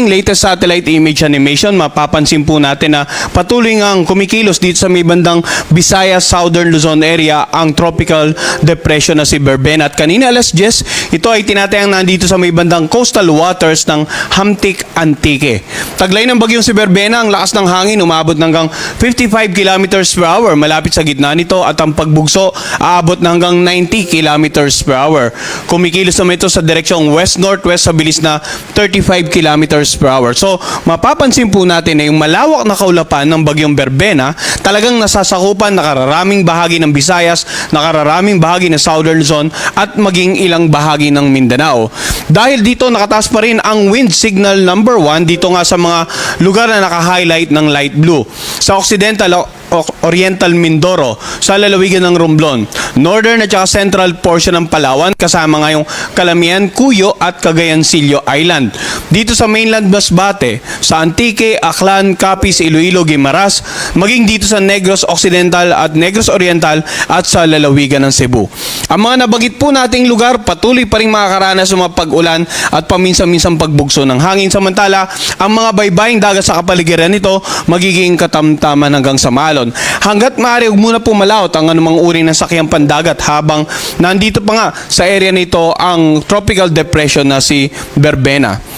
ating latest satellite image animation, mapapansin po natin na patuloy ngang kumikilos dito sa may bandang Visayas, Southern Luzon area ang tropical depression na si Berbena. At kanina alas 10, ito ay tinatayang nandito sa may bandang coastal waters ng Hamtic Antique. Taglay ng bagyong si Berbena, ang lakas ng hangin umabot ng hanggang 55 kilometers per hour malapit sa gitna nito at ang pagbugso aabot ng hanggang 90 kilometers per hour. Kumikilos naman ito sa direksyong west-northwest sa bilis na 35 kilometers per hour. So, mapapansin po natin na yung malawak na kaulapan ng bagyong Berbena talagang nasasakupan nakararaming bahagi ng Visayas, nakararaming bahagi ng Southern Luzon at maging ilang bahagi ng Mindanao. Dahil dito nakataas pa rin ang wind signal number 1 dito nga sa mga lugar na naka-highlight ng light blue. Sa Occidental Oriental Mindoro, sa lalawigan ng Romblon, northern at saka central portion ng Palawan, kasama nga yung Calamian, Cuyo at Cagayancillo Island. Dito sa mainland Masbate, sa Antique, Aklan, Capiz, Iloilo, Guimaras, maging dito sa Negros Occidental at Negros Oriental at sa lalawigan ng Cebu. Ang mga nabagit po nating lugar, patuloy pa rin makakaranas ng mga pag-ulan at paminsan-minsang pagbugso ng hangin. Samantala, ang mga baybaying dagat sa kapaligiran nito, magiging katamtaman hanggang sa malon. Hanggat maaari, huwag muna pumalaot ang anumang uri ng sakyang pandagat habang nandito pa nga sa area nito ang tropical depression na si Berbena.